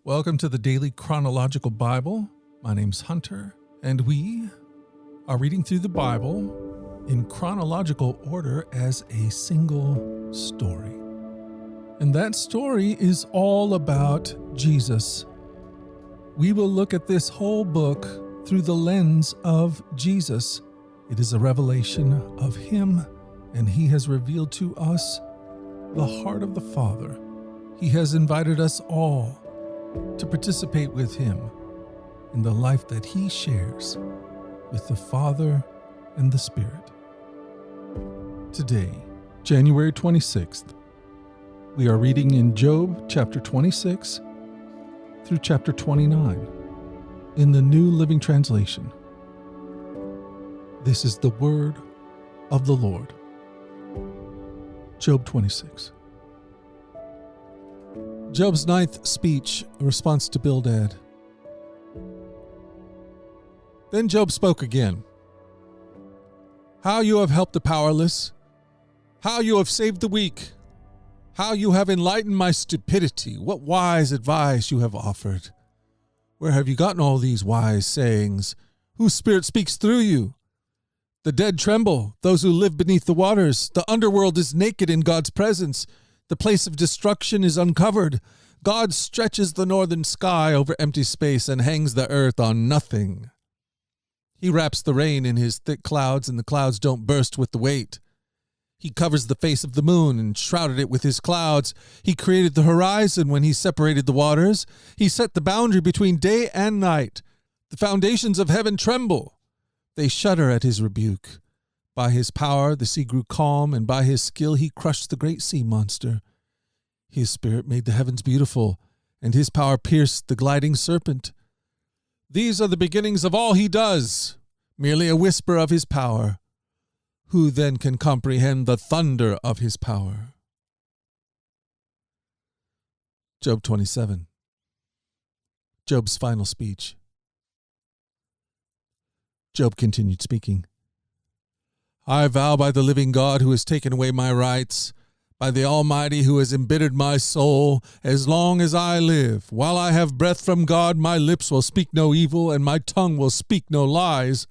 Welcome to the Daily Chronological Bible. My name's Hunter, and we are reading through the Bible in chronological order as a single story. And that story is all about Jesus. We will look at this whole book through the lens of Jesus. It is a revelation of Him, and He has revealed to us the heart of the Father. He has invited us all to participate with Him in the life that He shares with the Father and the Spirit. Today, January 26th, we are reading in Job chapter 26 through chapter 29 in the New Living Translation. This is the word of the Lord. Job 26. Job's ninth speech, a response to Bildad. Then Job spoke again. How you have helped the powerless, how you have saved the weak, how you have enlightened my stupidity, what wise advice you have offered. Where have you gotten all these wise sayings? Whose spirit speaks through you? The dead tremble, those who live beneath the waters. The underworld is naked in God's presence. The place of destruction is uncovered. God stretches the northern sky over empty space and hangs the earth on nothing. He wraps the rain in His thick clouds, and the clouds don't burst with the weight. He covers the face of the moon and shrouded it with His clouds. He created the horizon when He separated the waters. He set the boundary between day and night. The foundations of heaven tremble. They shudder at His rebuke. By His power the sea grew calm, and by His skill He crushed the great sea monster. His spirit made the heavens beautiful, and His power pierced the gliding serpent. These are the beginnings of all He does, merely a whisper of His power. Who then can comprehend the thunder of His power? Job 27. Job's final speech. Job continued speaking. I vow by the living God who has taken away my rights, by the Almighty who has embittered my soul, as long as I live, while I have breath from God, my lips will speak no evil, and my tongue will speak no lies.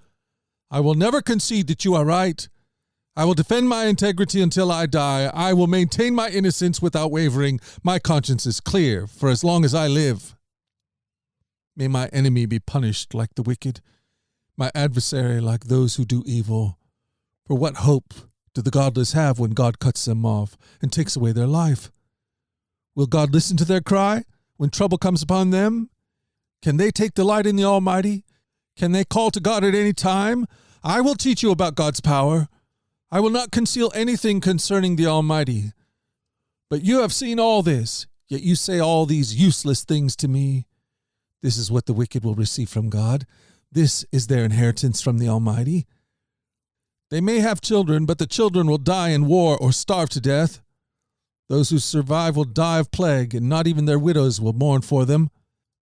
I will never concede that you are right. I will defend my integrity until I die. I will maintain my innocence without wavering. My conscience is clear for as long as I live. May my enemy be punished like the wicked, my adversary like those who do evil. For what hope do the godless have when God cuts them off and takes away their life? Will God listen to their cry when trouble comes upon them? Can they take delight in the Almighty? Can they call to God at any time? I will teach you about God's power. I will not conceal anything concerning the Almighty. But you have seen all this, yet you say all these useless things to me. This is what the wicked will receive from God. This is their inheritance from the Almighty. They may have children, but the children will die in war or starve to death. Those who survive will die of plague, and not even their widows will mourn for them.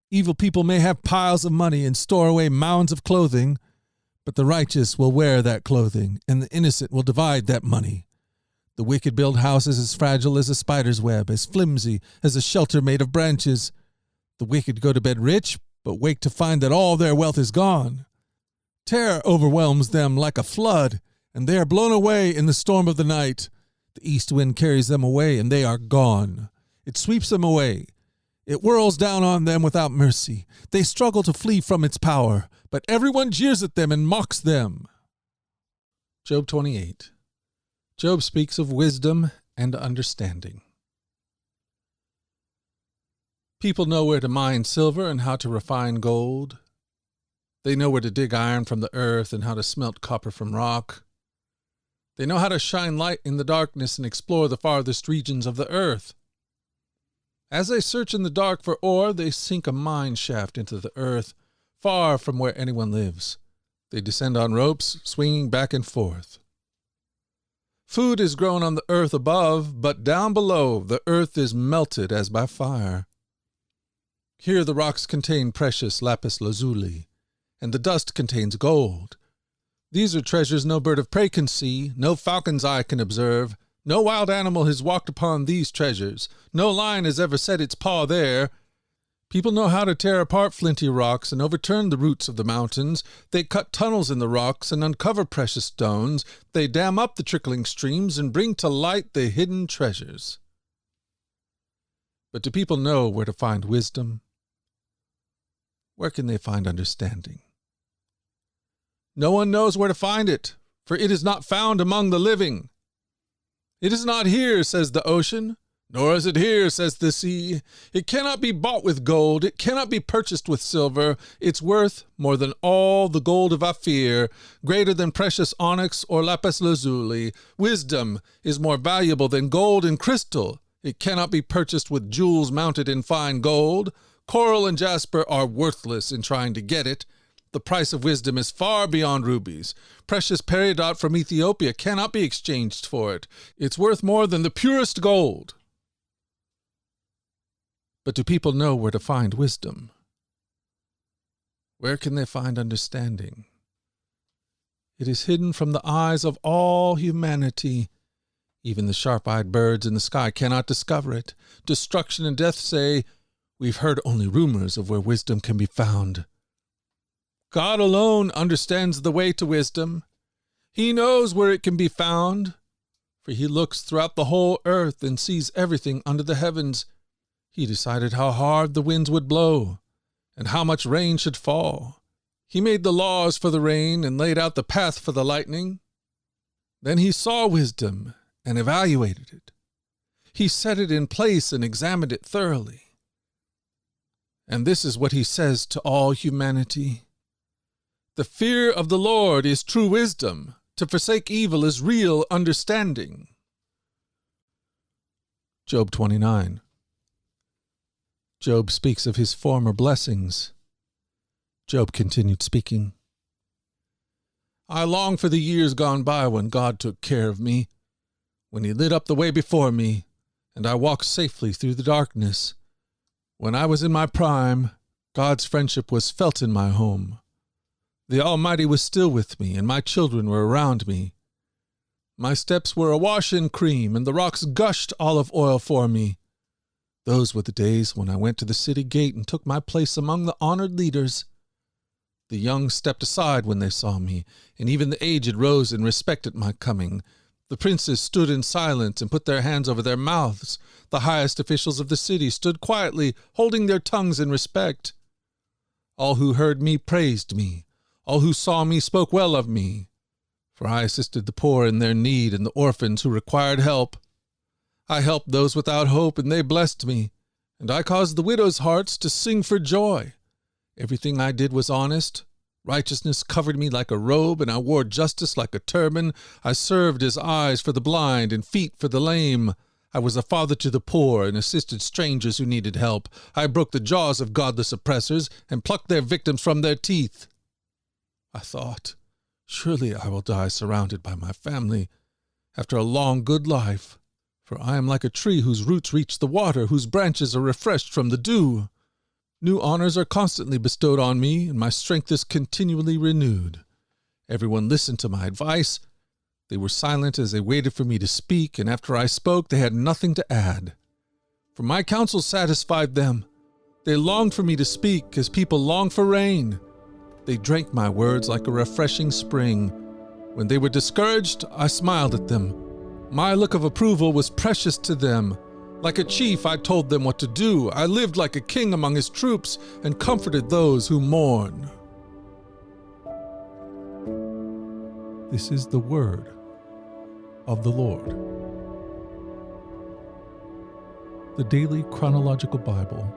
Evil people may have piles of money and store away mounds of clothing, but the righteous will wear that clothing, and the innocent will divide that money. The wicked build houses as fragile as a spider's web, as flimsy as a shelter made of branches. The wicked go to bed rich, but wake to find that all their wealth is gone. Terror overwhelms them like a flood, and they are blown away in the storm of the night. The east wind carries them away, and they are gone. It sweeps them away. It whirls down on them without mercy. They struggle to flee from its power, but everyone jeers at them and mocks them. Job 28. Job speaks of wisdom and understanding. People know where to mine silver and how to refine gold. They know where to dig iron from the earth and how to smelt copper from rock. They know how to shine light in the darkness and explore the farthest regions of the earth. As they search in the dark for ore, they sink a mine shaft into the earth, far from where anyone lives. They descend on ropes, swinging back and forth. Food is grown on the earth above, but down below the earth is melted as by fire. Here the rocks contain precious lapis lazuli, and the dust contains gold. These are treasures no bird of prey can see, no falcon's eye can observe. No wild animal has walked upon these treasures. No lion has ever set its paw there. People know how to tear apart flinty rocks and overturn the roots of the mountains. They cut tunnels in the rocks and uncover precious stones. They dam up the trickling streams and bring to light the hidden treasures. But do people know where to find wisdom? Where can they find understanding? No one knows where to find it, for it is not found among the living. It is not here, says the ocean, nor is it here, says the sea. It cannot be bought with gold. It cannot be purchased with silver. It's worth more than all the gold of Ophir, greater than precious onyx or lapis lazuli. Wisdom is more valuable than gold and crystal. It cannot be purchased with jewels mounted in fine gold. Coral and jasper are worthless in trying to get it. The price of wisdom is far beyond rubies. Precious peridot from Ethiopia cannot be exchanged for it. It's worth more than the purest gold. But do people know where to find wisdom? Where can they find understanding? It is hidden from the eyes of all humanity. Even the sharp-eyed birds in the sky cannot discover it. Destruction and death say, "We've heard only rumors of where wisdom can be found." God alone understands the way to wisdom. He knows where it can be found, for he looks throughout the whole earth and sees everything under the heavens. He decided how hard the winds would blow and how much rain should fall. He made the laws for the rain and laid out the path for the lightning. Then he saw wisdom and evaluated it. He set it in place and examined it thoroughly. And this is what he says to all humanity. The fear of the Lord is true wisdom. To forsake evil is real understanding. Job 29. Job speaks of his former blessings. Job continued speaking. I long for the years gone by when God took care of me, when he lit up the way before me, and I walked safely through the darkness. When I was in my prime, God's friendship was felt in my home. The Almighty was still with me, and my children were around me. My steps were awash in cream, and the rocks gushed olive oil for me. Those were the days when I went to the city gate and took my place among the honored leaders. The young stepped aside when they saw me, and even the aged rose and respected my coming. The princes stood in silence and put their hands over their mouths. The highest officials of the city stood quietly, holding their tongues in respect. All who heard me praised me. All who saw me spoke well of me, for I assisted the poor in their need and the orphans who required help. I helped those without hope, and they blessed me, and I caused the widows' hearts to sing for joy. Everything I did was honest. Righteousness covered me like a robe, and I wore justice like a turban. I served as eyes for the blind and feet for the lame. I was a father to the poor and assisted strangers who needed help. I broke the jaws of godless oppressors and plucked their victims from their teeth. I thought, surely I will die surrounded by my family after a long good life, for I am like a tree whose roots reach the water, whose branches are refreshed from the dew. New honors are constantly bestowed on me, and my strength is continually renewed. Everyone listened to my advice. They were silent as they waited for me to speak, and after I spoke, they had nothing to add. For my counsel satisfied them. They longed for me to speak, as people long for rain. They drank my words like a refreshing spring. When they were discouraged, I smiled at them. My look of approval was precious to them. Like a chief, I told them what to do. I lived like a king among his troops and comforted those who mourn. This is the word of the Lord. The Daily Chronological Bible.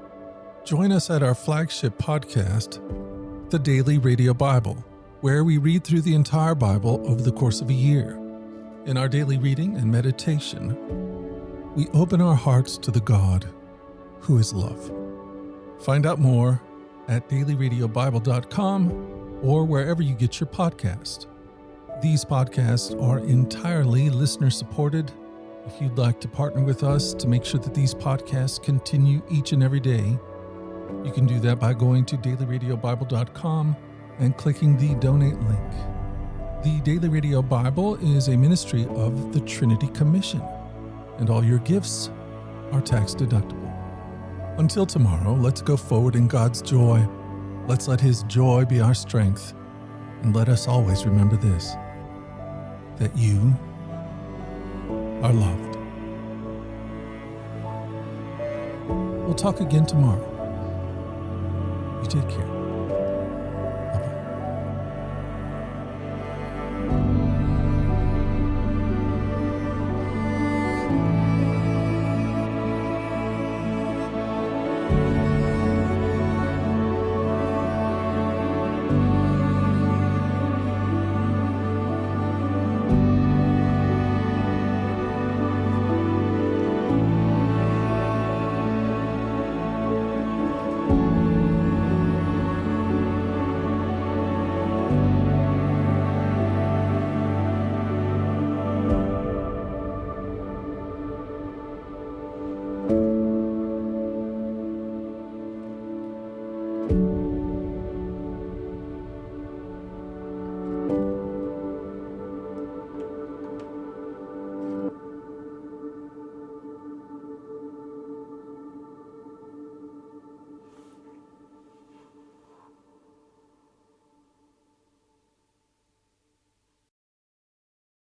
Join us at our flagship podcast, The Daily Radio Bible, where we read through the entire Bible over the course of a year. In our daily reading and meditation, we open our hearts to the God who is love. Find out more at dailyradiobible.com or wherever you get your podcast. These podcasts are entirely listener-supported. If you'd like to partner with us to make sure that these podcasts continue each and every day, you can do that by going to dailyradiobible.com and clicking the donate link. The Daily Radio Bible is a ministry of the Trinity Commission, and all your gifts are tax deductible. Until tomorrow, let's go forward in God's joy. Let's let His joy be our strength. And let us always remember this, that you are loved. We'll talk again tomorrow. You take care. Bye.